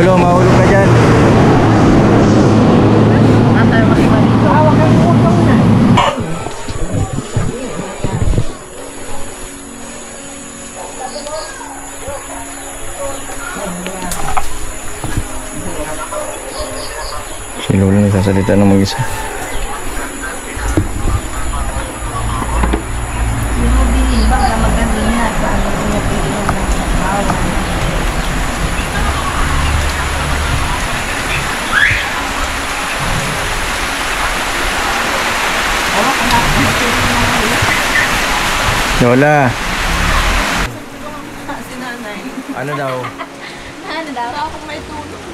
Lolo, mahulog ka dyan. Tayo makibalik dito. Hawak ang utong na. Si Lolo nagsasalita ng mag-isa. Lola. Si nanay. Ano daw? Ano daw? Ako may tulong.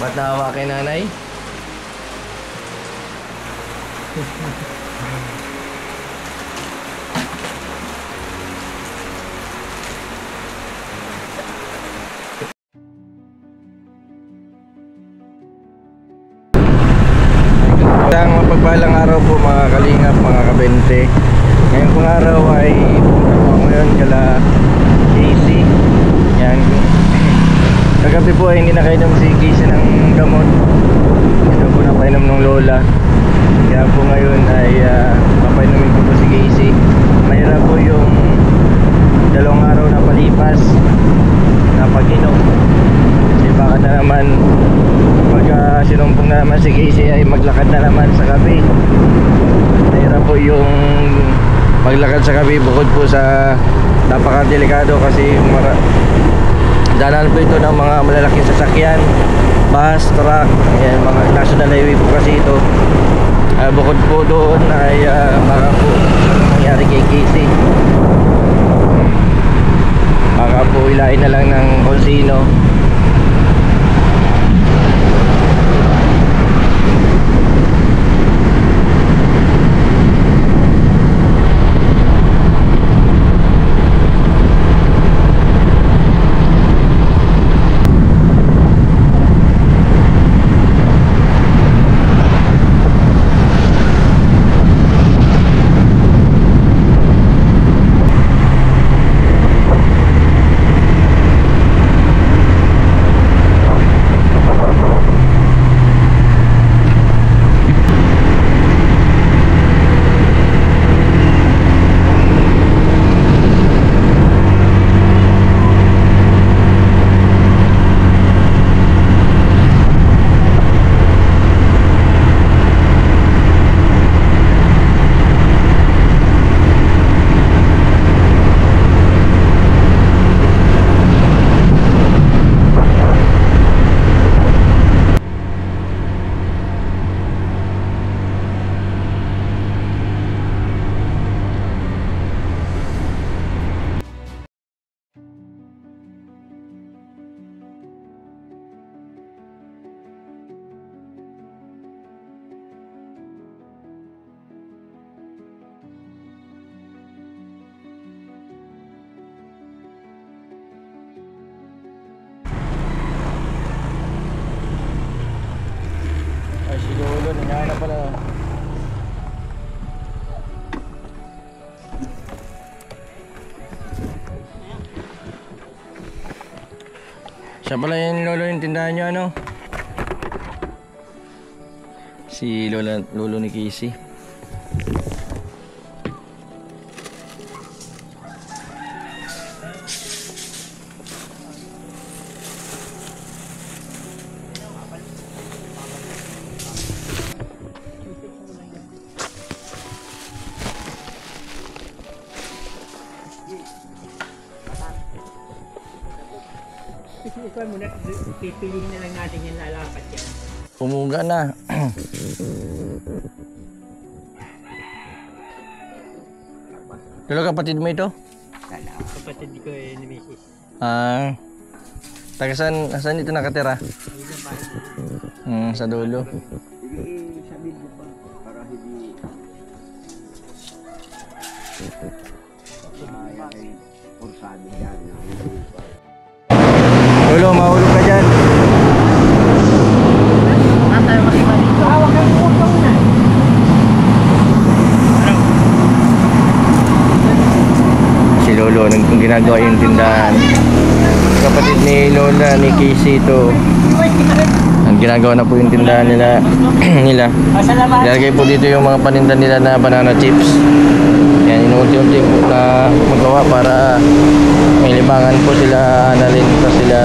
Ba't nahawa kay nanay? Isang mapagpalang araw po mga kalingap, mga kabente. Ngayon pong araw ay pumunta po ngayon kala Casey. Yan. Kagabi po ay hindi nakainom si Casey ng gamot. Ito po napainom ng lola. Kaya po ngayon ay papainumin ko po si Casey. Mahirap po yung 2 araw na palipas na pag-inom. Kasi baka na naman pag sinumpong na naman si Casey ay maglakad na naman sa gabi. Mahirap po yung maglakad sa gabi bukod po sa napakadelikado kasi daanan po ito ng mga malalaking sasakyan, bus, truck, ayan, mga national highway po kasi ito. Bukod po doon ay baka po mangyari kay Casey, baka po ilain na lang ng kung sino. Ay, si Lolo, nangyana pala. Siya pala yung Lolo yung tindahan nyo, ano? Si Lolo ni Casey. Ikaw muna, pipilihin na lang natin yung lalapat yan. Pumuga na. Lolo, kapatid mo ito? Kapatid ko eh, ni Mrs. Taga saan ito nakatira? Sa dulo. Sabihin mo pa, para hindi... Pursado dyan. Lolo, mahulog ka dyan. Tayo makibalik dito. Hawak ang utong na. Si Lolo, nung ginagawa yung tindahan. Kapatid ni Lola, ni Casey ito. Ang ginagawa na po yung tindahan nila. Salamat. Ilalagay po dito yung mga paninda nila na banana chips. Yan, inuunti-unti po na magawa para may libangan po sila Annalyn pa sila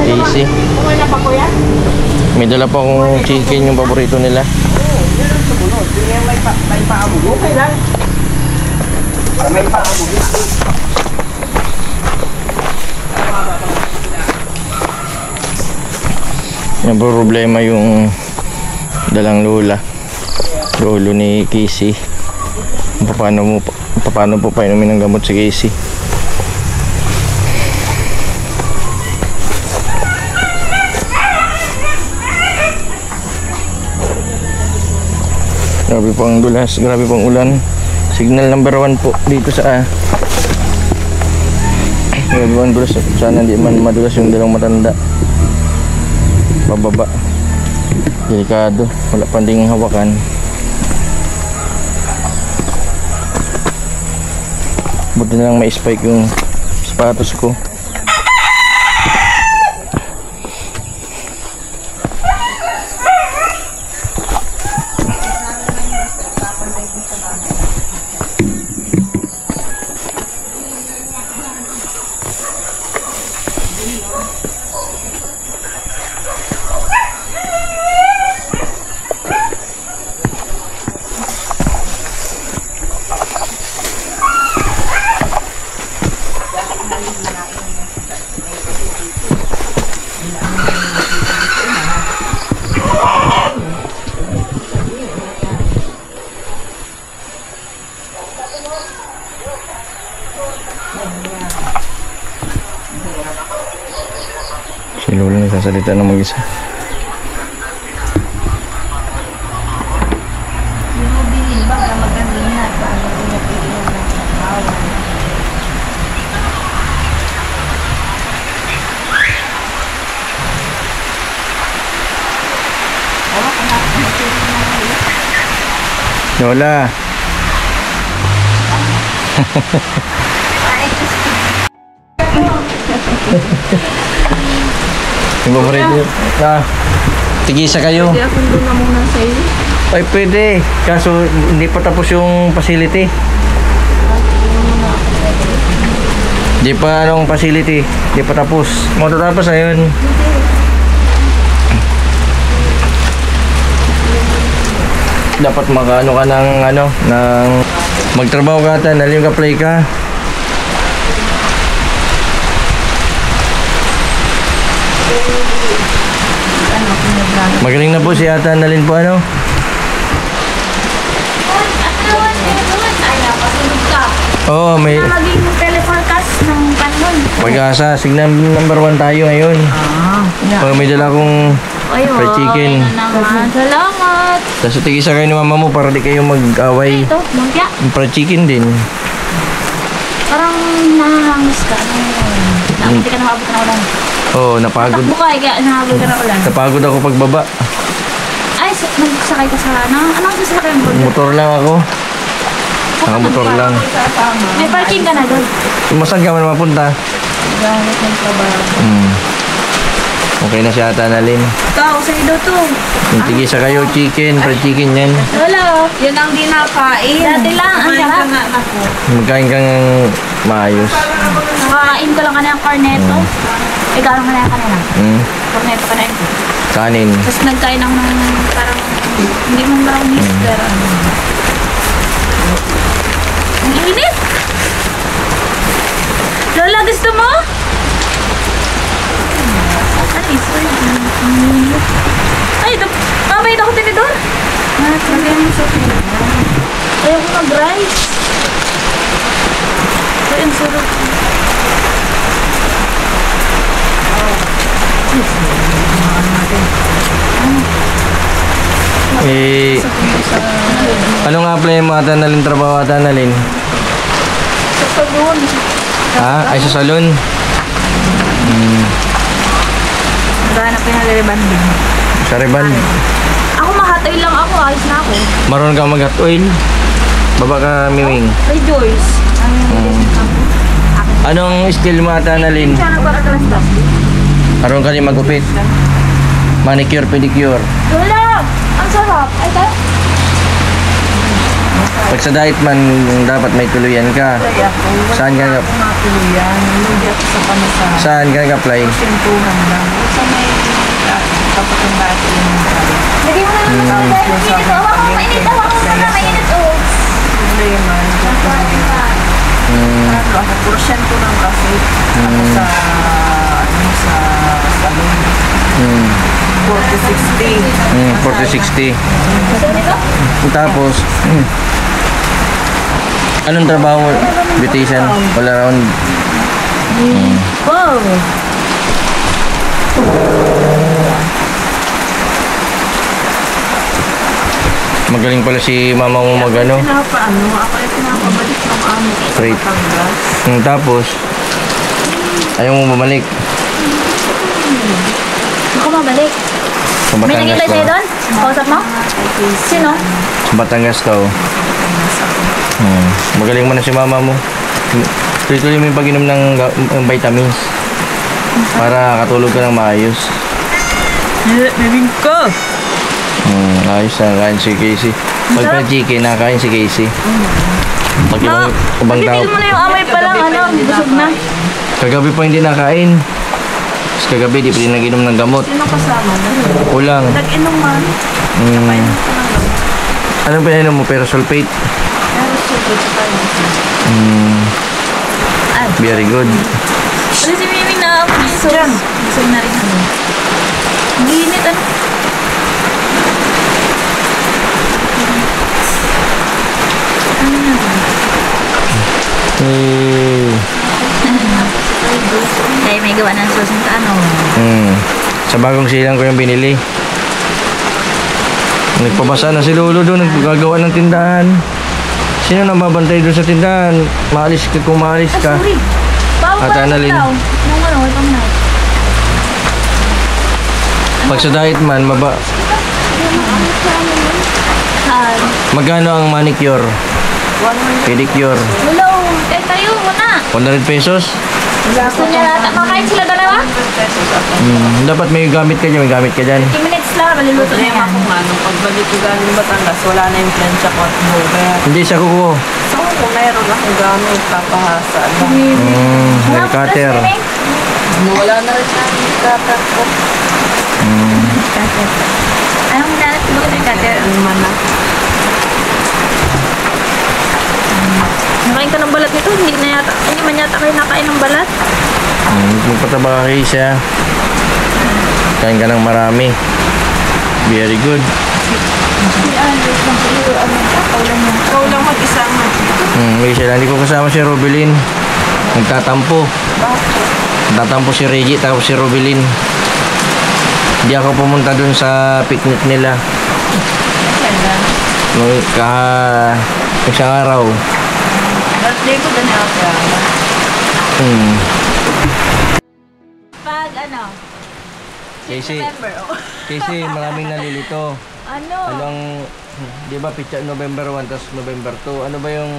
Casey. Wala pa ko yan? May dala pa akong chicken, yung paborito nila. May paamo. Okay lang. May paamo. Yung problema yung dalang lolo ni Casey. Paano po painumin ng gamot si Casey? Grabe po ang dulas, grabe po ang ulan. Signal number 1 po dito sa grabe po ang dulas. Sana hindi man madulas yung dalang matanda. Pababa. Delikado. Wala panding hawakan. Buti na lang may spike yung sapatos ko. Si Lola nagsasalita ng mag-isa. Lola. Yung paborito. Tigisa kayo. Hindi ako doon na muna sa iyo. Ay, pwede. Kaso, hindi pa tapos yung facility. Hindi pa anong facility. Hindi pa tapos. Matatapos na yun. Dapat makaano ka ng magtrabaho ka ata, yung ka-play ka. Magaling na po si Ata Annalyn po ano? Oo, may Maging telephone cast ng panahon. pag-asa. Signal number 1 tayo ngayon. May dala akong fried chicken. Salamat. Tapos tigisa kayo ni mama mo para di kayo mag-away. Ito, lumpia. Yung fried chicken din. Parang nahangis ka. Hindi ka nakabot ng ulan. Oo, napagod. Takbo ka, kaya nakabot ka ng ulan. Napagod ako pagbaba. Ay, nagsakay ka sa ano? Anong sasakay mo? Motor lang ako. Nakamotor lang. May parking ka na doon. Saan ka man mapunta? Gamit ng trabaho. Okay na si Ata Annalyn. Ikaw, sa'yo daw to. Yung tigisa kayo, chicken, fried chicken yan. Wala. Yun ang dinakain. Dati lang, ang sarap. Magkain kang maayos. Nakakain ko lang kanina ng corneto. Ikaw lang kanina. Corneto ka na yun. Kanin. Tapos nagkain ng parang, hindi mo brownies, pero ano. Ang init! Lola, gusto mo? Ay, sorry. Ay, mabait ako tinidor. Lagyan mo sa tinidor. Ayaw ko mag-rice. Ay, ang sarap. Anong apply mo Ata Annalyn? Trabaho Ata Annalyn? Sa salon. Ay sa salon? Naghanap ka na liriban din. Sa Reband? Ako mahatay lang ako, ayos na ako. Marunong ka mag-hot oil? Baba ka, Miwing. Kay Joyce. Anong skill mo Ata Annalyn? Siya nagpapatalas daw. Aron ka rin magupit. Manicure, pedicure. Lola! Ang sarap. Ay, tayo. Pag sa diet man, dapat may tuluyan ka. Kaya ako, Saan ka nga? matuluyan. Hindi ako sa panasan. Saan ka nag-apply? Sintuhan lang. Sa may tapos ng dati yung Lagay mo na lang ng Mm. mainit. Hawa ko mainit. Hawa ko na mainit. Oh. problema. Ako, porsyento lang kasi. Ako sa, ano, sa salon. 40-60. 40-60. Gusto mo nito? Tapos, anong trabaho mo? Beautician? All around? Wow. Magaling pala si mama mo magano. Pinapaano, ako ay pinapabalik ng amo ko sa Straight. Batangas. Tapos, ayaw mo bumalik. Ako mabalik. Sa May Batangas nag-ilay sa'yo ka. doon? Kausap mo? Sino? Sa Batangas ka. Magaling mo na si mama mo. Tuloy-tuloy mo yung pag-inom ng vitamins. Para katulog ka ng maayos. Bibing ko! Ayos na, kain si Casey. Pag pa-chicken, nakain si Casey. Pag ibang tao. Nabibil mo na yung amoy pa lang, ano, busog na. Kagabi pa hindi nakain. Tapos kagabi, di pa rin nag-inom ng gamot. Sino kasama na? Kulang. Nag-inom man. Napainom ko ng gamot. Anong pinainom mo? Pero sulfate? Pero sulit tayo. Very good. Wala si Mimi na piso. Busog na rin ano. Ang init, ano. Kaya may gawa ng sauce ng ano. Sa bagong silang ko yung binili. Nagpabasa na si Lolo doon, naggagawa ng tindahan. Sino nang babantay doon sa tindahan? Maalis ka kung maalis ka. Sorry. Bawal At pa rin Annalyn. daw. Nung ano, itong na. Pag sa diet man, magkano ang manicure? Pedicure? Hello, tayo muna. 100 pesos? Gusto niya lahat. Makain sila dalawa? Dapat may gamit ka dyan, may gamit ka dyan. 15 minutes lang, maluluto na Problema yan. ko nga, nung pagbalik ko galing Batangas, wala na yung plancha ko at mover. Hindi sa kuko. So, kung meron akong gamit, papahasa lang. May cutter. Wala na rin na yung cutter ko. Anong nalat mo ng cutter? Ano man na. Nakain ka ng balat nito? Hindi man yata kayo nakain ng balat. Magpataba ka siya. Kain ka ng marami. Very good. Ikaw lang mag-isama. May siya lang. Hindi ko kasama si Robelin. Nagtatampo. Nagtatampo si Reggie tapos si Robelin. Hindi ako pumunta dun sa picnic nila. Nung isang araw. Birthday ko din ako. Pag ano? Casey, November, oh. Casey, maraming nalilito. Ano? Anong, di ba, pitsa November 1 tapos November 2. Ano ba yung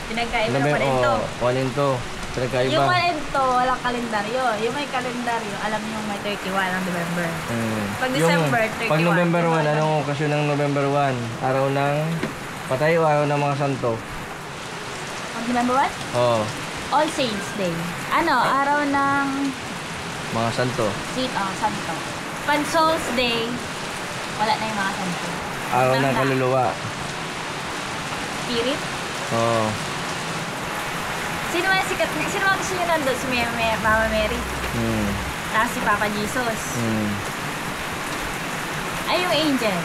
Pinagkaiba pa rin to. 1 and 2? Pinagkaiba. Yung 1 and 2, walang kalendaryo. Yung may kalendaryo, alam yung may 31 ng November. Pag December, 31. Pag November 1, anong okasyon ng November 1? Araw ng patay o araw ng mga santo? Pag November 1? Oo, All Saints Day. Ano, araw ng mga santo. Santo. Pag Souls Day, wala na yung mga santo. Araw ng Tanda. kaluluwa. Spirit. Oo. Sino man sikat? Sino man gusto nyo nandun? Si Mama Mary. Tapos si Papa Jesus. Ay, yung angel.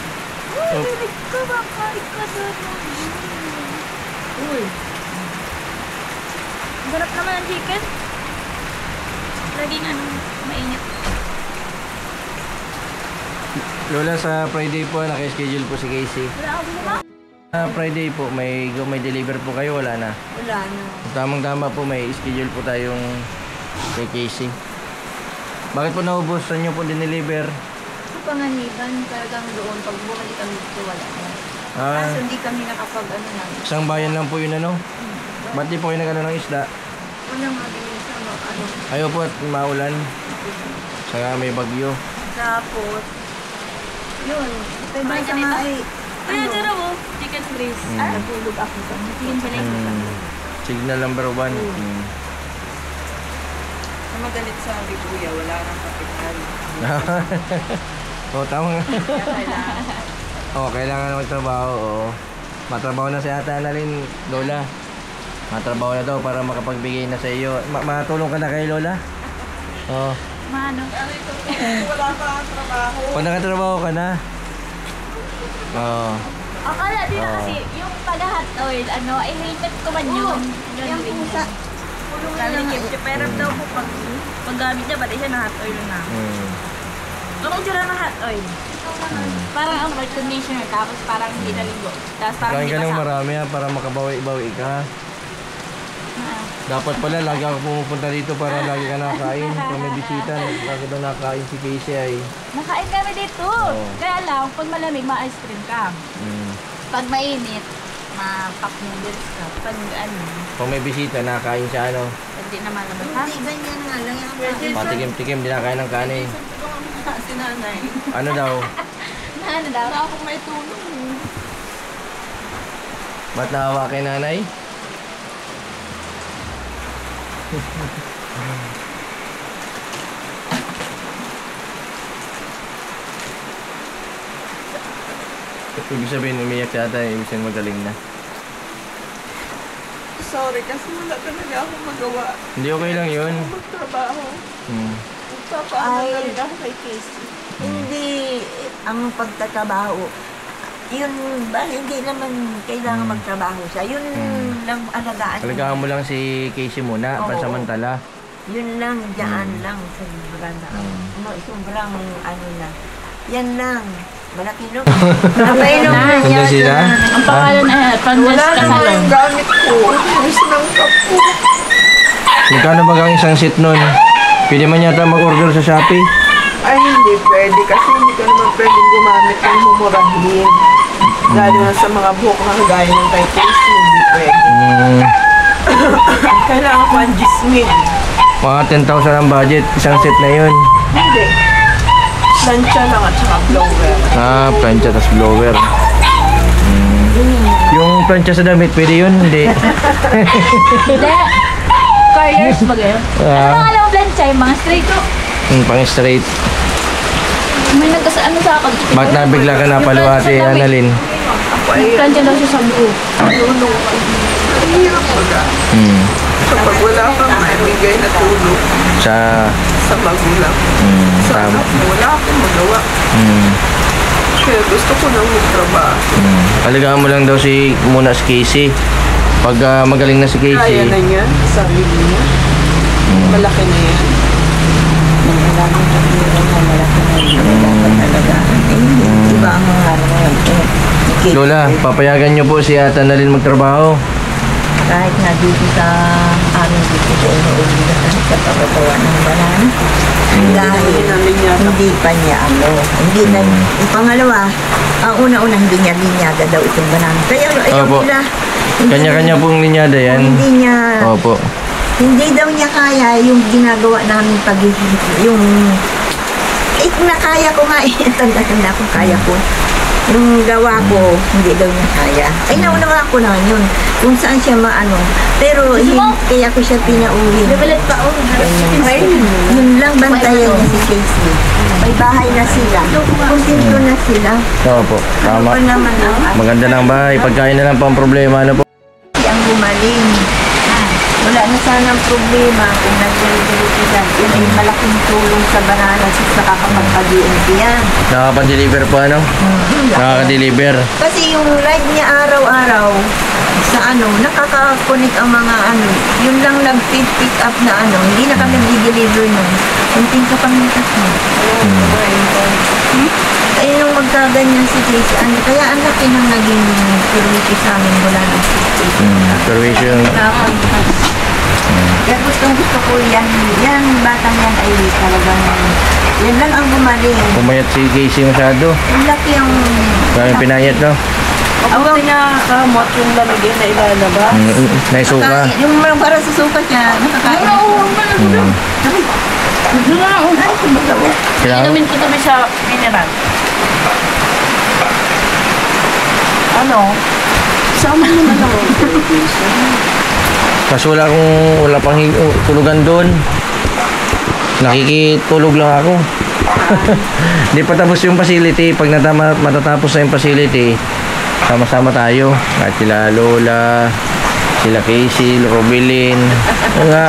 Uy, Oh. rinig ko. Makain ka doon. Uy. Ang sarap naman ang chicken. Laging ano, mainit. Lola, sa Friday po, naka-schedule po si Casey. Wala ako gumawa. Sa Friday po, may deliver po kayo, wala na. Wala na. Tamang-tama po, may schedule po tayong kay Casey. Bakit po naubos? Saan nyo po dineliver? Sa Panganiban, talagang doon. Pag bumalik kami dito, wala na. Ah, Kaso hindi kami nakapag ano na. isang bayan lang po yun ano? Ba't di po kayo nagano ng isda? Walang mabilis ano. Ayaw po at maulan. Saka may bagyo. Tapos, Yun. Ito yung Kumain sa ka nito? mga ay... kaya dyan mo, chicken grease. Nagulog ako sa Chicken pala Signal number 1. Na magalit sa kuya, wala nang kapital. Oo, tama nga. Kaya kailangan. Oo, kailangan magtrabaho. Oo. Matrabaho na si Ate Annalyn, Lola. Matrabaho na daw para makapagbigay na sa iyo. Matulong ka na kay Lola? Oo. Mano. Wala pa ang trabaho. Kung nakatrabaho ka na? Oo. Akala din na kasi yung pag-hot oil, ano, ay hated ko man yun. Yung pusa. Sabi ni Kim, pero daw po paggamit niya, ba't siya na hot oil na? Anong tira ng hot oil? Parang ang air conditioner, tapos parang hindi naligo. Tapos parang Kain hindi ka ng masama. marami para makabawi-bawi ka. Dapat pala, lagi ako pumupunta dito para lagi ka nakakain. Kung may bisita, lagi daw nakakain si Casey ay. Nakain kami dito. Oo. Kaya lang, pag malamig, ma-ice cream ka. Mm. Pag mainit, ma-pack noodles ka. Pag ano, Kung may bisita, nakakain siya ano. hindi naman naman ha. Hindi, ganyan nga lang yung Patikim-tikim, di nakain ng kanin. Si nanay. Ano daw? Ano daw? Wala akong may tulong. Ba't naawa kay nanay? Ibig sabihin, umiyak siya ata, ibig sabihin magaling na. Sorry kasi wala talaga akong magawa. Hindi, okay lang yun. Magtrabaho. Hmm. Magpapaano na rin ako kay Casey. Hindi ang pagtatrabaho. Yun ba, hindi naman kailangan magtrabaho siya. Yun lang alagaan. Talagaan mo lang si Casey muna, Oo. pansamantala. Yun lang, dyan lang. Sobrang sobrang ano na. Yan lang. Malaki no. Napainom na niya. Nandiyan sila? Ang pangalan ay Pandas Wala naman Kasalon. yung gamit ko. Inis ng kapo. Magkano ba ang isang seat nun? Pwede man yata mag-order sa Shopee. Ay, hindi pwede. Kasi hindi ka naman pwedeng gumamit ng mumurahin. Lalo na sa mga buhok na kagaya ng kay Casey, hindi pwede. Kailangan ko ang gismid. Mga 10,000 ang budget, isang set na yun. Hindi. Plancha lang at saka blower. Plancha tas blower. Yung plancha sa damit, pwede yun? Hindi. Hindi. Curlers ba ganyan? Ano mga alam mo plancha? Yung mga straight ko. Pang straight. May nagkasaan sa akin. Bakit nabigla ka na paluwati, Annalyn? Plancha daw siya sa buo. Tulong. Mahirap baga. Kapag wala kang maibigay na tulong sa magulang. Sa Tama. anak mo, wala akong magawa. Kaya gusto ko nang magtrabaho. Alagaan mo lang daw muna si Casey. Pag magaling na si Kaya Casey, na niya, sarili niya. Malaki na yan. Iba ang mga Lola, papayagan niyo po si Ate Annalyn magtrabaho. kahit na dito sa amin dito sa inuulitan sa pagkatawa ng banan. Dahil namin yata. hindi pa niya hindi na, yung pangalawa, ang una-una hindi niya linyaga daw itong banan. Kaya ayaw Opo. nila. Kanya-kanya pong linyada yan. Hindi niya, Opo. hindi daw niya kaya yung ginagawa namin pag yung nakaya ko nga tanda-tanda ko kaya ko. Yung gawa ko, hindi daw niya kaya. Ay, naunawa ko naman yun. Kung saan siya maano. Pero, kaya ko siya pinauwi. Nabalat pa oh. Yun lang bantayan niya si Casey. May bahay na sila. Kuntento na sila. Opo, Ano tama. pa naman ang Maganda ng bahay. Pagkain na lang po ang problema. Ano po? ang gumaling. Wala na sanang problema kung nag-deliver sila. Yan ay malaking tulong sa banana sa kakapagpag-DNP yan. Nakaka-deliver po ano? Nakaka-deliver. Kasi yung ride niya araw-araw sa nakaka-connect ang mga yun lang nag-pick up na hindi na kami nag-deliver nun. Kunting kapamitas mo. Eh, nung magkaganyan si Casey, kaya ang laki nang naging service sa amin mula ng 60. Permission. Kaya gusto ko yan batang yan ay talagang, yan lang ang gumaling. Pumayat si Casey masyado. Ang laki ang, Kaya pinayat no? Ang tinakamot yung lamigin na ilalabas. Naisuka. Yung parang sa sukat niya, nakakain. Kailangan, Inumin ko kami sa mineral. Ano? Sama mo na lang. kasi wala pang tulugan doon. Nakikitulog lang ako. Hindi pa tapos yung facility. Pag matatapos na yung facility, sama-sama tayo. At sila Lola, sila Casey, Robilin. Nga,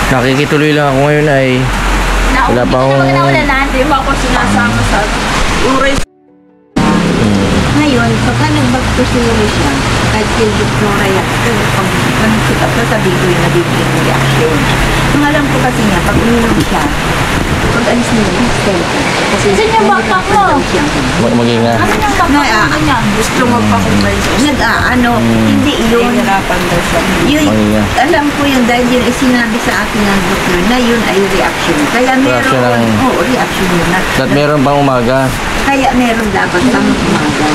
nakikituloy lang ako ngayon ay wala pa akong... Hindi pa ako sinasama sa... Ngayon, pagka nag-back to zero siya, kahit yung doktora reaction, pag nag-sit up na sabi ko yung nabibigyan ng reaction. Ang alam ko kasi niya, pag uminom siya, pag alis nila yung cellphone. Kasi Saan yung backpack mo? Maging nga. Ano yung kapatid niya? Gusto magpakumbay sa hindi yun. hirapan daw siya. Yun, Maging alam ko yun dahil yun ay sinabi sa akin ng doktor na yun ay reaction. Kaya Reaction meron, ng- oo, reaction yun. At meron pang umaga. Kaya meron dapat pang umaga.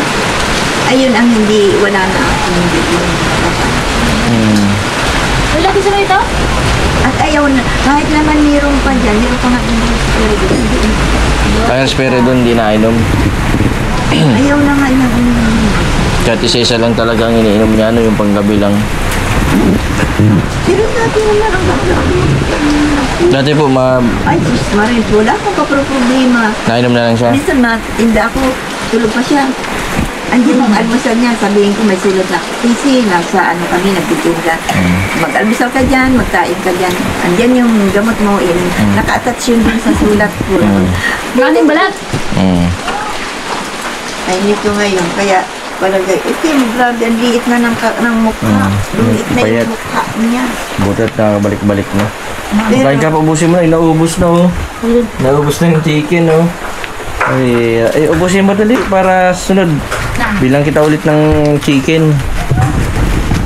Ayun ang hindi, wala na ako hindi yun. Wala ko sa ito? At ayaw na, kahit naman meron pa dyan, meron pa nga yung Kaya spare doon, di nainom. ayaw na nga niya Kahit isa-isa lang talaga ang iniinom niya, yung panggabi lang. pero dati naman ang Dati po, ay, sus, Maris, wala akong problema. nainom na lang siya. Minsan matinda ako, tulog pa siya. Andiyan yung almusal niya, sabihin ko may sulat na, kasi nasa ano kami, nagtitinda. Mag-almusal ka dyan, magkain ka dyan. Andiyan yung gamot mo, naka-attach yun dun sa sulat ko. Maraming balat. Ay, nito ngayon, kaya palagay, grabe, ang liit na ng mukha. Liit na Payat. yung mukha niya. Butat nakabalik-balik na. Pero- Kain ka pa, ubusin mo na. Naubos na, oh. Naubos na yung chicken, oh. Ay, ubusin mo dali para sunod. Bilang kita ulit ng chicken.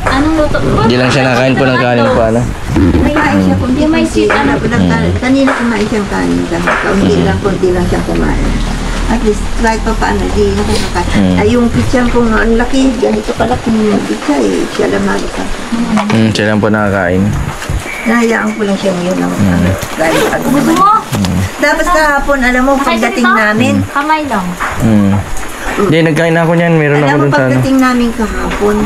Anong luto? Hindi lang siya nakain po ng kanin pa, ano? May kain siya kung Yung may sweet, ano? Kanina kumain siyang kanin. Kunti lang siyang kumain. At least, kahit pa paano, di nakakakain. Ay, yung pizza ko nga, ang laki. Ganito kalaki yung pizza eh. Siya lang malaka. Siya lang po nakakain. Nahayaan ko lang siya ngayon ng dahil ano Gusto naman. mo? Tapos kahapon, alam mo, pagdating namin, Kamay lang. Hindi, nagkain na ako niyan. Meron ako alam mo, dun sa ano. pagdating namin kahapon,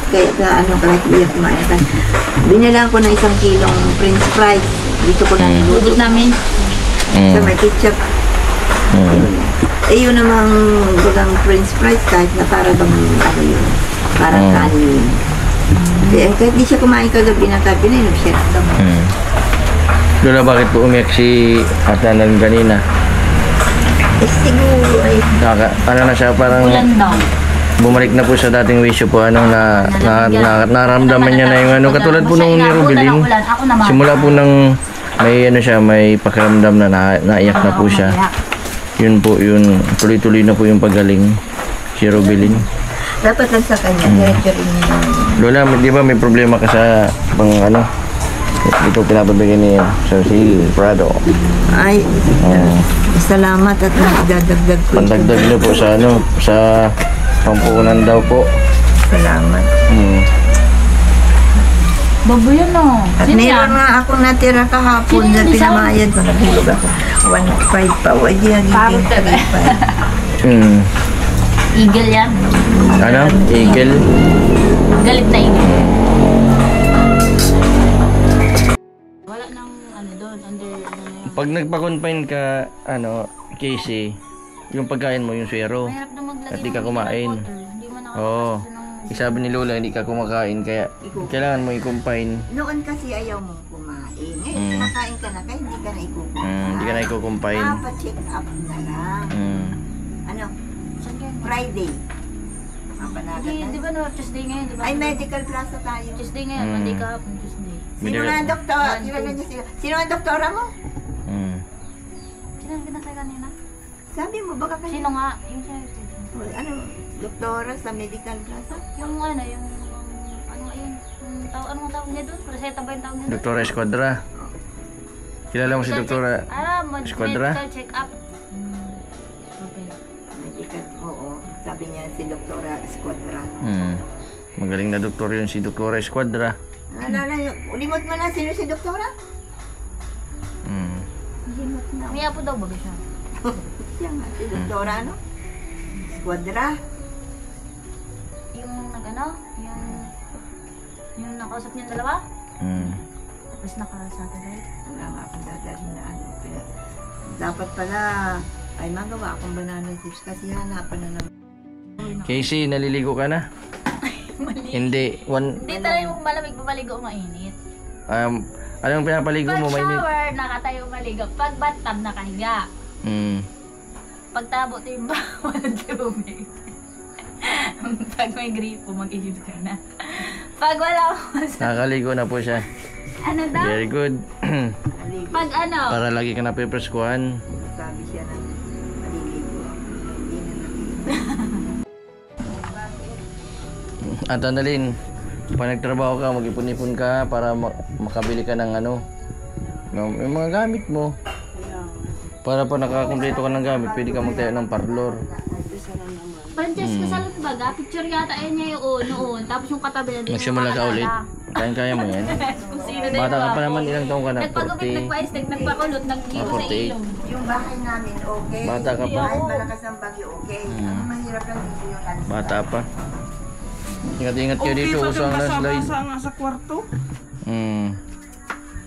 kaya sa ano, kahit hindi ako kumain ka, binilang ko ng 1 kilong french fries. Dito ko na niluto. Budot namin. Sa may ketchup. Eh, yun namang gulang french fries, kahit na para bang, ano yun, parang kanin. Kahit di siya kumain kagabi ng tabi na yun, siya naman. Lola, bakit po umiyak si Ate Annalyn kanina? Eh, siguro ay, Ano na siya, parang Ulan daw. bumalik na po sa dating wisyo po, naramdaman niya na yung ano, katulad po nung nirubilin. Ako naman. Simula po nang may ano siya, may pakiramdam na naiyak na po siya. Yun po, yun, tuloy-tuloy na po yung pagaling si Robilin. dapat lang sa kanya, diretso rin niya. Lola, di ba may problema ka sa pang ano? Ito pinapabigay ni Sir C. Prado. Ay, salamat at magdadagdag ko. Pandagdag niyo po sa ano, sa pampunan daw po. Salamat. Babo yun o. At meron nga akong natira kahapon na pinamayad ko. Naghulog ako. 1.5 pa. O, di nagiging 3.5. Eagle yan. Ano? Eagle? Galit na eagle. Wala nang ano doon, under Pag nagpa-confine ka, ano, Casey, yung pagkain mo, yung swero. Mahirap na maglagay At di ka ng kumain. water. Hindi mo Oo. nakakasya ng... Sabi ni Lola, hindi ka kumakain, kaya kailangan mo i-confine. Noon kasi ayaw mong kumain. Ngayon, kumakain ka na, kaya hindi ka na ikukumain. Hindi ka na i-confine. Check up na lang. Ano? Saan kayo? Friday. Hindi, di ba no, Tuesday ngayon, di ba? Ay, medical plaza tayo. Tuesday ngayon, Monday kahapon, Tuesday. Sino na ang doktor? Sino ang doktora mo? Sino ang kinasay kanina? Sabi mo, baka kayo. Sino nga? Yung sinabi. Ano? Doktora sa medical plaza? Yung ano, yung... Ano nga yun? Yung tao, anong tawag niya doon? Reseta ba yung tawag niya doon? Doktora Esquadra. Kilala mo si Doktora Esquadra? Esquadra? Medical check-up. Okay. Medical, oo. Sabi sabi niya si Doktora Escuadra. Magaling na doktor yun si Doktora Escuadra. Naalala niyo, ulimot mo na sino si Doktora? May apo daw ba siya? Siya nga, si Doktora ano? Escuadra. Yung nag-ano? Yung nakausap niya dalawa? Tapos naka-satellite. Wala nga akong dadalhin na ano. Kaya, dapat pala ay magawa akong banana chips kasi hanapan na naman. Casey, naliligo ka na? Hindi. Hindi talaga mo malamig, maligo mainit. Anong pinapaligo Pag mo? shower, nakatayo maligo. Pag bathtub, nakahiga. Pag tabo, yung bawal ng tubig. Pag may gripo, mag-isip ka na. Pag wala ko Nakakaligo na po siya. ano daw? Very good. Pag ano? Para lagi ka na pepreskuhan. Sabi siya ng maliligo ako. Hindi na At Annalyn, pag nagtrabaho ka, mag-ipon-ipon ka para makabili ka ng ano, yung mga gamit mo. Para pa nakakumpleto ka ng gamit, pwede ka magtayo ng parlor. Francesca Salon baga, picture yata yan niya yung noon. Tapos yung katabi na din. Magsimula ka ulit. Kaya mo yan. Kung sino din Bata ka pa naman, ilang taong ka na? Nagpagupit, 40. nagpa-estek, nagpakulot, nag-ibo sa 48. ilong. Yung bahay namin, okay. Bata ka pa. Kahit malakas ang bagyo, okay. Ang mahirap lang dito yung landslide. Bata pa. Ingat-ingat kayo dito, usang landslide. basa nga sa kwarto.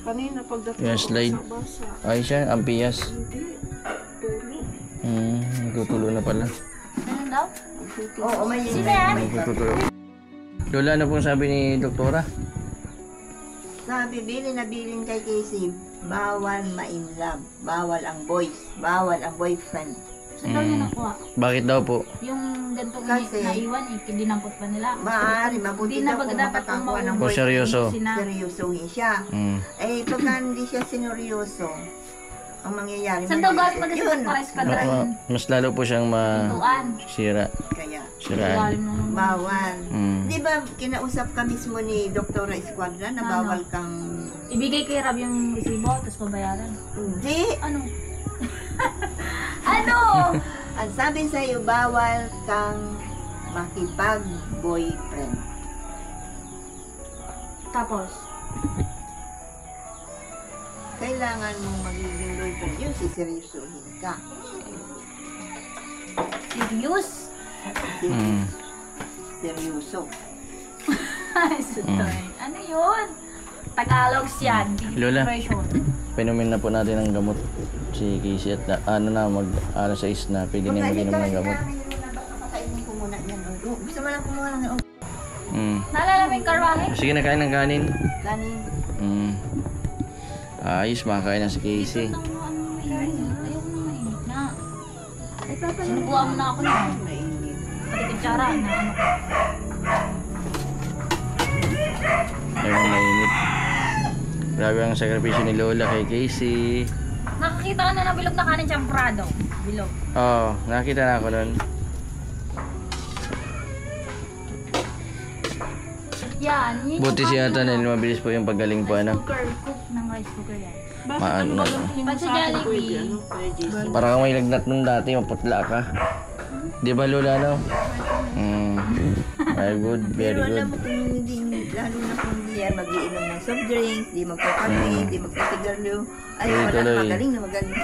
Kanina pagdating Yung slide. basa. Ay siya, ampiyas. Nagtutulo na pala. Ano daw? Oo, may Sino yan? Nagtutulo. Lola, ano pong sabi ni Doktora? Sabi, bilin na bilin kay Casey, bawal ma-inlove, bawal ang boys, bawal ang boyfriend. Saan daw niya nakuha? Bakit daw po? Yung ganitong Kasi- naiwan, dinampot pa nila. Maaari, mabuti Hindi na daw kung dapat makakakuha ng O boyfriend. seryoso? Seryosohin siya. Eh, pagka hindi siya sineryoso, ang mangyayari Saan daw galing yun. mag-isip para espadra yun? Mas lalo po siyang Tuan. masira. Kaya, Siraan. Galing naman. bawal. Mm. Di ba, kinausap ka mismo ni Doktora Escuadra na Ano? bawal kang... Ibigay kay Rab yung resibo, tapos pabayaran. Hindi! Ano? Ano? Ang sabi sa'yo, bawal kang makipag-boyfriend. Tapos, Kailangan mong magiging boyfriend yun, siseryosohin ka. serious? Seryoso. Ay, sutoy. Ano yun? Tagalog siya. Lola. Version. Pinumin na po natin ang gamot si Casey at mag-alas 6 na pwede na mag-inom ng gamot. Pakainin ko muna yan. Gusto mo lang kumuha ng Naalala mo yung karwahe? Sige na, kain ng kanin. kanin. Ayos, makakain na si Casey. Ayoko na mainit na. Sinubuhan mo na ako na. Mainit. Pati kutsara na ano. Ayaw na mainit. Grabe ang sakripisyo ni Lola kay Casey. Nakakita ka na ng bilog na kanin siyang Prado. Bilog. Oo, nakita na ako nun. Yan. Yun Buti yung si kanin Ata na. na mabilis po yung pagaling po ano. Cooker. Cook ng rice cooker yan. Maano. Pag sa Jollibee. Para kang may lagnat nung dati, maputla ka. Di ba Lola no? Very good, very Pero good. alam mo kung hindi, lalo na kung hindi yan mag-iinom ng soft drinks, di magkakape, di magkasigaryo, ay wala Tuloy-tuloy. magaling na magaling.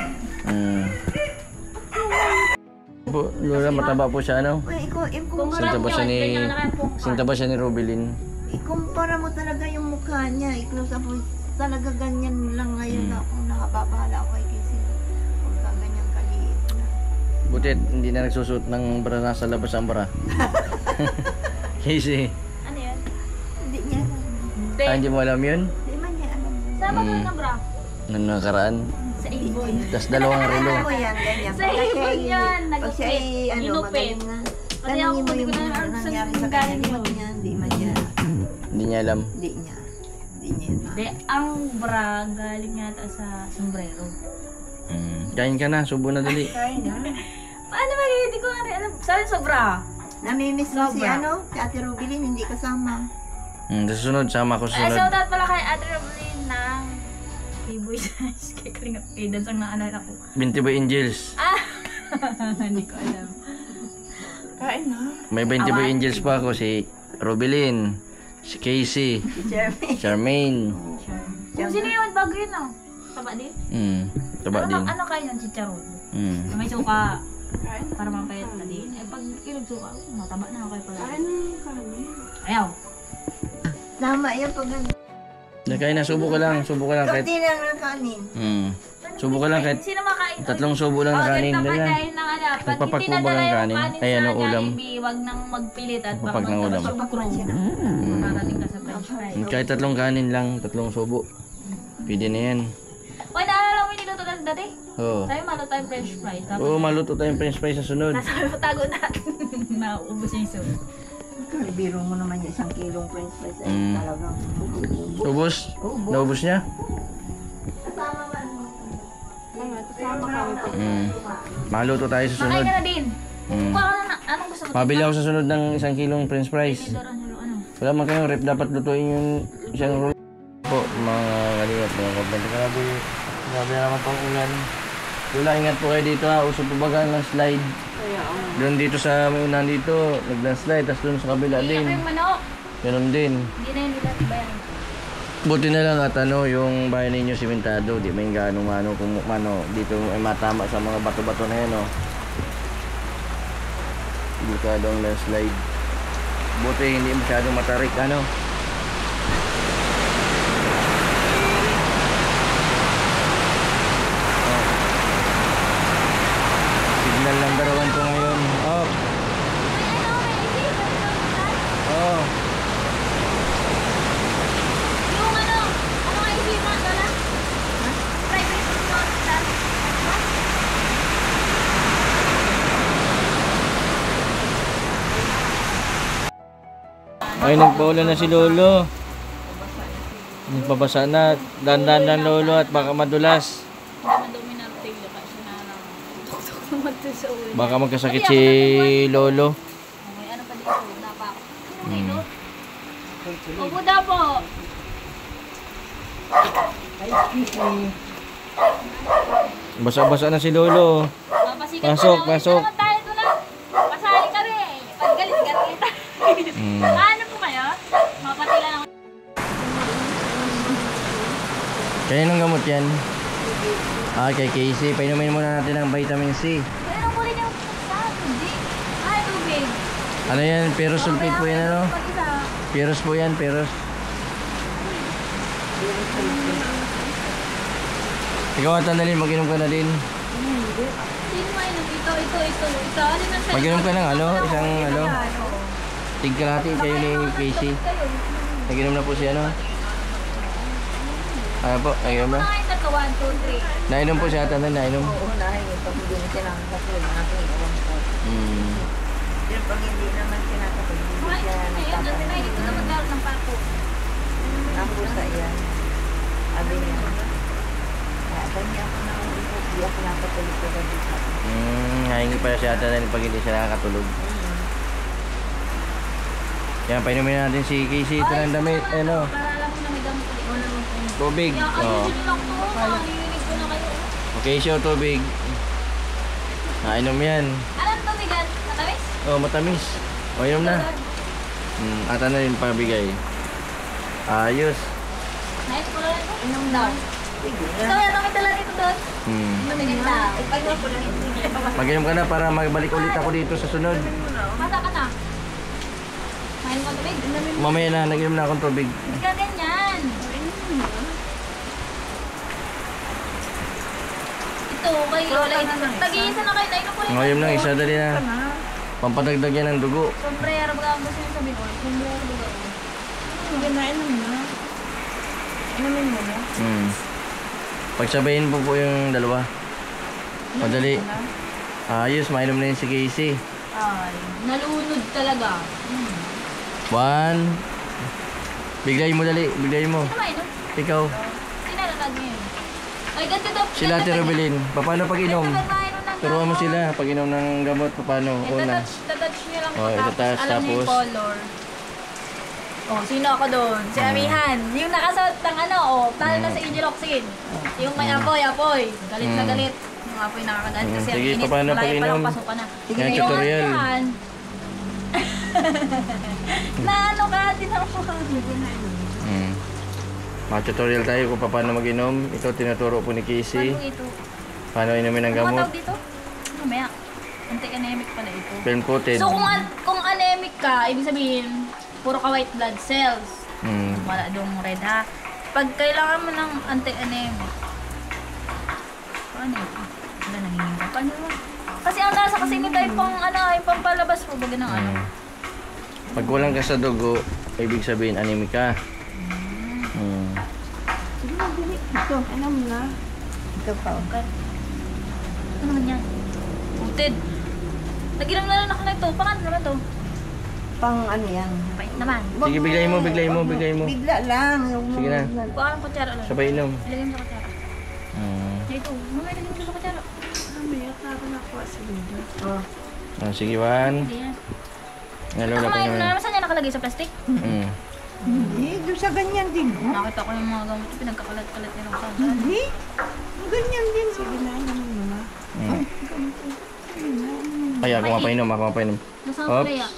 Po, Lola, mataba po siya ano? Well, Kung Sinta ba siya ni... ganyan na kaya po. Sinta ba siya ni Rubilin? ikumpara mo talaga yung mukha niya. I-close up mo, talaga ganyan lang ngayon na ako nakababahala ako kay Casey. Huwag ka ganyan kaliit na. Buti hindi na nagsusuot ng bra nasa labas ang bra. Casey, Ano yan? Hindi niya alam. Hindi. hindi mo alam yun? Hindi man niya alam. Saan ba ka na bra? Nung nakaraan. Sa Ibon. Tapos dalawang relo. Alam mo yan, ganyan. Sa Pagka ibon siya- yan, Pag siya ay nagupit, ano, inupit. magaling na. Pati Tanungin ako, mo hindi yung ko na alam nangyari saan sa galing kanya. yun. Hindi man niya. Hindi niya alam. Hindi niya. Hindi niya. Hindi, ang bra galing yata sa sombrero. Kain ka na, subo na dali. Kaya na. Paano ba? Hindi ko nga rin alam. Saan sa bra? Namimiss mo si Sobra. si Ate Rubilin, hindi kasama. Sa susunod, sama ko Ay, susunod. shout out pala kay Ate Roblin ng K-Boy Size. Kaya kalingap cadence ang naalala ko. Binti ba Angels? Ah! Hindi ko alam. Kain na. May 20 boy angels pa ako. Si Robelin, si Casey, Charmaine. Sino yun? Bago yun ah. Taba din? Taba din. Ano kayo ng chicharon? May suka. Para mapayat na din. Eh pag ilog suka, mataba na ako kayo pala. Kain na kami. Ayaw. Tama yan pag Nakain na, subo ka lang kahit... Kunti lang ng kanin. Subo ka lang kahit Sino makain? 3 subo lang na kanin. Ganito Dala. pagkain ng ano. Pag Magpapakubo itinadala ng yung kanin. kanin Ay, ano, sa ulam. Jollibee, wag nang magpilit at Magpapag ng ulam. Makarating ka sa french fries. Kahit 3 kanin lang, 3 subo. Pwede na yan. Uy, naalala mo yung niluto natin dati? Oo. Sabi malo tayong french fries. Tapos Oo, maluto tayong french fries sa sunod. nasabi mo tago natin. Naubos yung soup. Biro mo naman yung 1 kilong french fries ay talagang Ubus? Naubos niya? Maluto tayo sa sunod. Makain ka na din. Kuha ka na. Anong gusto mo? Mabili ako sa sunod ng 1 kilong french fries. Ano? Wala man kayong rep, dapat lutuin yung isang roll po, mga kalingap, mga kabanda. Grabe naman pang ulan. Wala, ingat po kayo dito ha, uso po baga ng slide. Doon dito sa may unahan dito, nag-landslide, tapos doon sa kabila Hindi din. na yung manok. Ganun din. Hindi na yun nila bayaran. Buti na lang at ano, yung bahay ninyo simentado, di may gano'ng mano, kung mano, dito ay matama sa mga bato-bato na yan, oh. Delikado ang landslide. Buti hindi masyadong matarik, ano. Oh. Signal number 1 po ngayon. Oh. Oh. Yung ano nga isipan ka na? Private hospital. Ay, nagpaulan na si Lolo. Nagpabasa na. Dandan ng Lolo at baka madulas. Madumi na tayo kasi na Baka magkasakit si Lolo. may ano pa dito, wala pa ako. Dito? Opo daw po. Basa-basa na si Lolo. Papasikat Pasok, ka na. pasok. Naman tayo doon na. Pasali ka rin. Pag galit-galit. Ano po kayo? Mapatila lang. Kaya nung gamot yan? Ah, kay Casey. Painumin muna natin ng vitamin C. Pero mo rin yung pagkakas. Hindi. Ay, tubig. Ano yan? Ferrous sulfate po yan, ano? Pag-isa. Ferrous po yan, ferrous. Ikaw at Annalyn, mag-inom ka na din. Sino mainom? Ito. Alin ang sa'yo? Mag-inom ka ng ano? Isang ano? Tigkalati kayo ni Casey. Nag-inom na po si ano? Ano po? Nag-inom na? Mga ito, 1, 2, 3. Nainom po si Ate Annalyn, nainom. uunahin yung pag-ibig kinakatakot ng aking iwan ko. Pero pag hindi naman kinakatakot, hindi Mga siya ito, ayun. Dati na nagtatanong. dito na magkaroon ng pako. Napusa yan. Sabi niya, kaya kanya ako na hindi ako nakatulog ko na dito. Nahingi pala si Ate Annalyn pag hindi siya nakakatulog. Kaya painumin natin si Casey. Ito ng damit. Ano? Para alam mo na may gamot ulit. Tubig. Kaya Oh. ayusin lang to. Narinig ko na kayo. Okay, show tubig. Nainom yan. Alam to, Miguel? Matamis? Oh, matamis. O, inom na. Ata na rin pabigay. Ayos. Nice ko lang ito. Inom daw. So, yan ang dala dito doon. Mamigil na. Mag-inom ka na para magbalik ulit ako dito sa sunod. Masa ka na? Main mo tubig? Mamaya na, nag-inom na akong tubig. Hindi ka ganyan. Ito, kayo. Tag-iisa na kayo. Nainom ko rin. Ngayon lang, isa dali na. Pampadagdag yan ng dugo. Sombrero, baga ang gusto yung sabihin ko. Sombrero, baga. Ganain mo na. Inumin mo na. Pagsabayin po yung dalawa. Madali. Ayos, mainom na yun si Casey. Ay, nalunod talaga. 1. Bigay mo dali, bigay mo. Ano mainom? Ikaw. Sinalatag mo yun. Ay, ganito daw. Sila Ate Robelin. Paano pag inom? Turuan mo sila pag inom ng gamot. Paano? Una. Tatouch nyo lang Oh, po, itatouch, alam niyo yung tapos? color. Oh, sino ako doon? Si Amihan. Yung nakasuot ng ano, oh, talo na sa Ingeloxin. Yung may apoy. Galit na galit. Yung apoy nakakagalit kasi Sige, ang init. paano pag Malayo pa inom? lang, pasok ka na. Yan, tutorial. Na ano ka, tinawag ko. Tutorial tayo kung paano mag-inom. Ito tinuturo po ni Casey. Ano ito? Paano inumin ang Ano gamot. tawag dito? Mamaya. Anti-anemic pala ito. Pen-coated. So kung anemic ka, ibig sabihin, puro ka white blood cells. Wala dong red ha. Pag kailangan mo ng anti-anemic, paano ito? Wala nangingin ka. Paano mo? Kasi ang lasa kasi nito ay pang ano, ay pampalabas po baga ng ano. Pag kulang ka sa dugo, ibig sabihin anemic ka. Sige na, dili. Ito, ano mo na? Ito pa. Okay. Ano naman yan? Bukted. Naginom na lang ako na ito. Pangan naman to. Pang ano yan? Pait naman. Sige, bigay mo. Bigla lang. Sige na. Kuha ka ng kutsara lang. Sabay inom. Ilagay mo sa kutsara. Ito. Mamaya ilagay mo sa kutsara. Mamaya ka na nakuha sa video. Sige, Juan. Hindi yan. Nalula pa Kumain mo naman. na naman. Saan yan nakalagay sa plastic? Hindi, doon sa ganyan din. Nakita ko yung mga gamot. Pinagkakalat-kalat nila sa Hindi. Ganyan din. Sige na, naman mo na. Kaya ako mapainom. Nasaan Oops. kaya?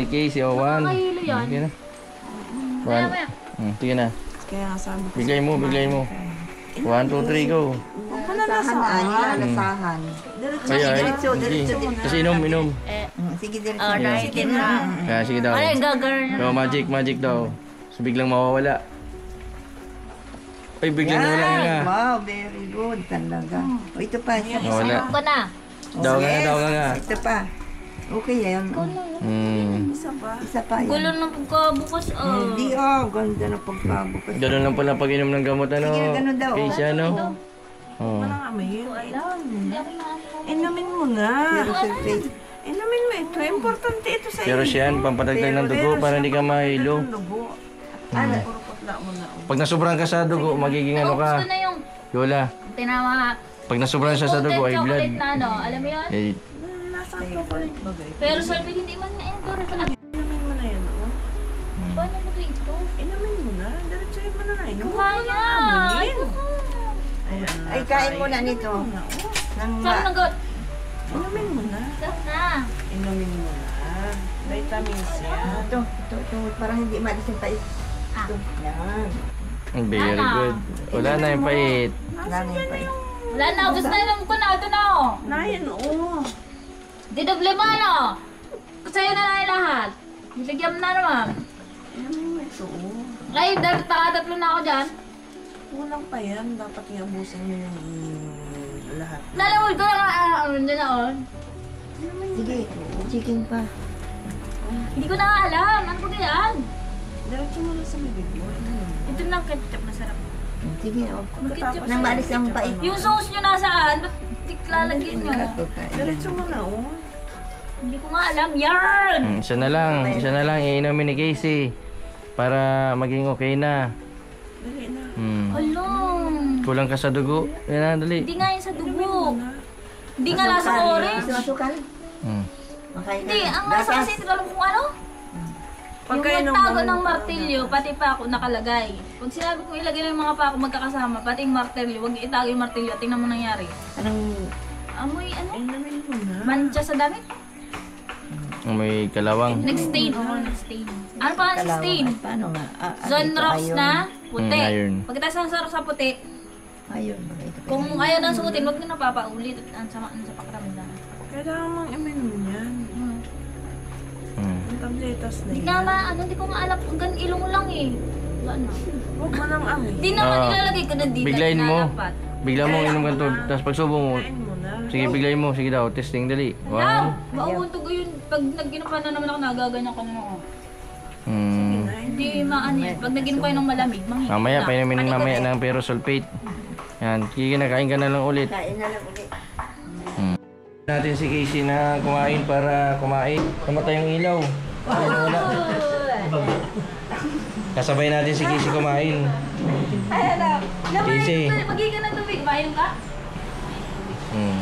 Casey, Juan. Nakakahilo yan. Sige na. Maya, Juan. maya. Sige na. Kaya nga sabi ko. Bigay mo. 1, 2, 3, go. Lasahan, lasahan. Kaya, Diretso. Kasi inom. Sige, diretso. Alright, din na. Kaya, sige daw. Ano yung gagawin na? So, magic daw. So, biglang mawawala. Ay, biglang nawala nga. Wow, very good talaga. O, ito pa. Nawala. Ano ka na? Daw nga. Ito pa. Okay yan. Isa pa yan. Gulo ng pagkabukas. Hindi ganda na pagpabukas. Ganun lang pala pag-inom ng gamot, ano? Sige, ganun daw. Casey, ano? Oo. Walang amayin. Alam. Inumin mo na. Pero sulfate. Inumin mo ito. Importante ito sa Pero siya, pampatagdag ng dugo para hindi ka mahilo. dugo. Ano? Puro putla mo na. Pag nasobrahan ka sa dugo, magiging ano Gusto ka? na yung Yola, tinawa. pag nasobrahan siya sa dugo, ay blood. Chocolate na ano, alam mo yun? Eh, Nasa chocolate bagay. Pero sabi hindi man na yun. Pero sa Inumin mo na yan, oh. paano mo ito? Inumin mo na. Diretsuhin mo na na. Inumin mo Kaya! na. Ay, Ayan. Ay, kain mo na nito. Nang sarap ng got. Inumin mo na. Sarap na. Inumin mo na. Vitamins yan. Ito. Parang hindi maalis yung pait. Ito. Yan. very good. Wala na yung pait. Wala na yung pait. Wala na, gusto na alam ko na. Ito na oh. Nayan, oh. Didoble mo ano? Sa'yo na lang lahat. Bigyan mo na naman. Inumin mo ito, oh. Ay, tatlo na ako dyan. Kulang pa yan. Dapat iabusin mo yung lahat. Nalamod ko na ano dyan na oh. Sige, chicken pa. Hindi ko na nga alam. Ano ba yan? Diretso mo na sa bibig mo. Inumin mo. Ito lang ketchup na sarap. Sige, Ketchup Nang maalis ang pait. Yung sauce nyo nasaan? Ba't di lalagyan nyo? Diretso mo na, oh. Hindi ko nga alam. Yarn! Isa na lang, iinumin ni Casey. Para maging okay na. Dali na. Halong! Kulang ka sa dugo. Yan na, dali. Hindi nga yun sa dugo. Hindi nga nasa orange. Masukal? Makain Hindi, ang nasa kasi alam kung ano? Yung magtago ng martilyo, pati pa ako nakalagay. Pag sinabi kong ilagay ng mga pa ako magkakasama, pati yung martilyo, huwag itago yung martilyo at tingnan mo nangyari. Anong Amoy ano? Inumin mo na. Mancha sa damit? May kalawang. Nag-stain. Nag-stain. Ano pa ang stain? Paano nga? Zone rocks na puti. iron. Pagkatapos ng sa puti, Ayun. kung ayaw nang suotin, huwag nyo napapaulit at ang sama sa pakiramdam. Kailangan mong inumin yan. Ang tabletas na Hindi yan. nga ano, hindi ko nga alam. Hanggang ilong lang eh. Wala na. Huwag mo nang amin. Hindi naman ilalagay ko na dito. Biglayin mo. Nalapat. Bigla mo inom ka to. Tapos pagsubo mo. Kain mo na. Sige, biglayin mo. Sige daw, testing dali. Now, 1. mauuntog ko yun. Pag nag-inom pa na naman ako, nagaganyan ko naman ako. Hindi maano yan. Pag nag-inom kayo ng malamig, manghihina. Mamaya, painumin mamaya ng pero sulfate. Yan, sige na, kain ka na lang ulit. Kain na lang ulit. Natin si Casey na kumain para kumain. Namatay yung ilaw. Wala. Kasabay natin si Casey kumain. Ay, alam. Casey. Magigan ng tubig. Mayroon ka?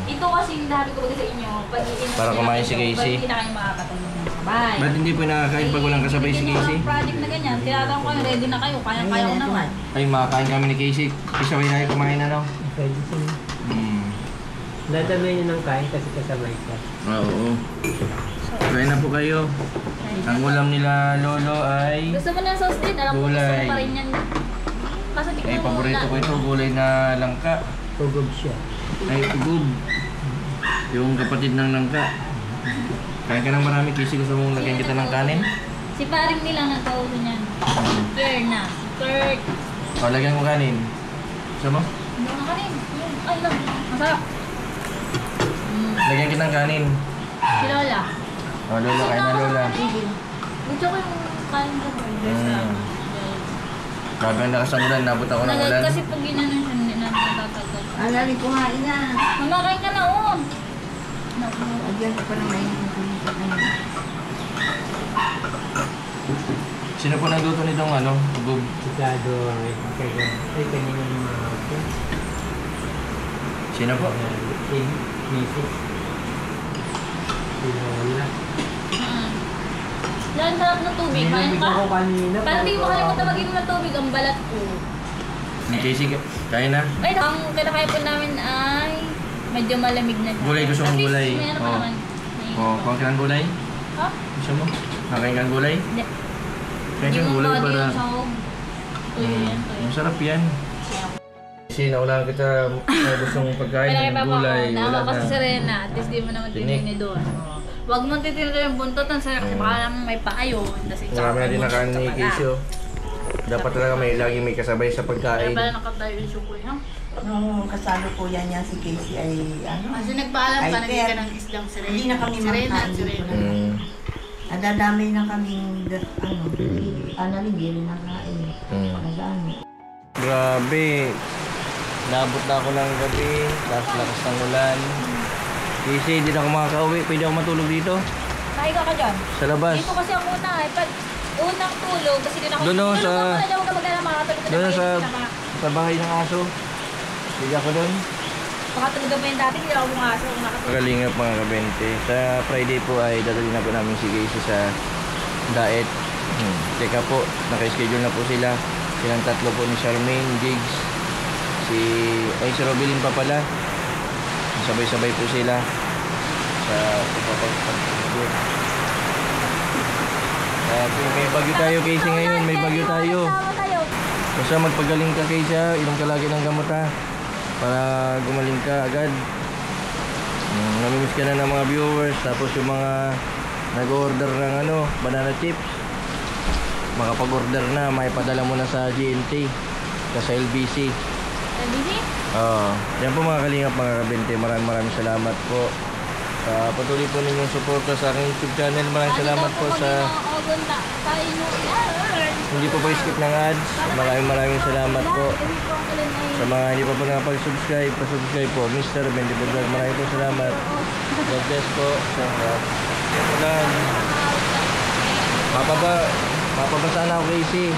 Ito kasi yung sabi ko sa inyo. Pag Para kumain si Casey. Pag hindi na kayo makakatulog ng sabay. Ba't hindi po nakakain pag walang kasabay si Casey? Yung project na ganyan, tinatanong ko yung ready na kayo. Kaya-kaya ko naman. Ay, makakain kami ni Casey. Kasabay na kayo kumain ano? Pwede siya. Dadamay niyo ng kain kasi kasabay ka. Oo. Kain na po kayo. Ang ulam nila lolo ay Gusto mo ng sauce din? Alam ko gusto Gulay. mo pa rin yan. Kaso di ko ay paborito ko ito, gulay na langka. Tugog siya. Ay ugub. Yung kapatid ng langka. Kain ka ng marami kasi gusto mong lagyan kita ng kanin. Si paring nila nagpauso niyan. Care na. Kurt. O, lagyan mo kanin. Gusto mo? Ano na kanin? Ay lang. Masarap. Lagyan kita ng kanin. Si Lola. O, lola, kain na lola. Gusto ko yung kanin ko. Grabe ang lakas ng ulan, nabot ako ng Nagad ulan. kasi pag ginanon siya, hindi na natatagal. Alali, kumain na. Mamakain ka na, oh. Naku. Agyan ko pa na mainit. Sino po nagluto nitong ano? Ugub. Sigado ang ay kanina yung mga Sino po? Mrs. Lola. Yan, sarap ng tubig. Kain Nilibig ako ka. kanina. Parang di mo makalimutan mag-inom ng tubig. Ang balat ko. Ni Casey, kain na. Ay, ang kinakain po namin ay medyo malamig na. Gulay, gusto mong At least, gulay? May ano pa Oo. naman. O, kuha ka ng gulay? Ha? Gusto mo? Nakain ka ng gulay? Hindi. Kain ka ng gulay Hindi mo para... yung sahog. Tuyo yan, tuyo. Masarap yan. Kasi naulaan kita gustong pagkain Malaki ng pa po gulay. ako. Wala Nawa kasi na. Serena. At least di mo naman Tinik. tinini doon. Huwag mo titinito yung buntot. Ang sarap. Kasi baka naman may paa yun. Kasi Marami na din nakain ni Casey. Oh. Dapat talaga lagi may kasabay sa Kaya pagkain. pala nakatayo yung sukoy, ha? Nung kasalo po yan niya si Casey ay ano, Kasi nagpaalam ka, Ay, naging ka kaya- ng islang Serena. hindi na kami Serena, makain. Serena. nadadamay na kaming ano rin, hindi rin nakain. Pagkadami. Grabe. Nabot na ako ng gabi. Lakas ng ulan. Kasi hindi na ako makakauwi. Pwede ako matulog dito. Naiga ka dyan. Sa labas. Dito kasi ang una eh. Pag unang tulog, kasi din ako. Doon ako sa- Tulog ka muna, magkala makatulog ka Doon na sa, kayo. sa bahay ng aso. Hindi ako doon. Makatulog ka pa yung dati, hindi ako bumaso. Kalingap mga kabente. Sa Friday po ay dadalhin na po namin si Casey sa diet. Teka po, naka-schedule na po sila. Silang tatlo po ni Charmaine, Jigs, si Robilin pa pala. Sabay-sabay po sila sa pagpapagpag. May bagyo tayo Casey ngayon, may bagyo tayo. Basta magpagaling ka Casey, inom ka lagi ng gamot ha. Para gumaling ka agad. Namimiss ka na ng mga viewers. Tapos yung mga nag-order ng banana chips, makapag-order na, may padala mo na sa GNT, sa LBC. LBC? Oo. Yan po mga kalingap, mga kabente. Maraming salamat po sa patuloy po ninyong suporta sa aking YouTube channel. Maraming salamat po sa hindi po skip ng ads. Maraming salamat po sa mga hindi pa po nakapag-subscribe. Pa-subscribe po Mr. Bendy Vlog. Maraming po salamat. God bless po sa lahat. Ulan. Mapabasa na ako Casey.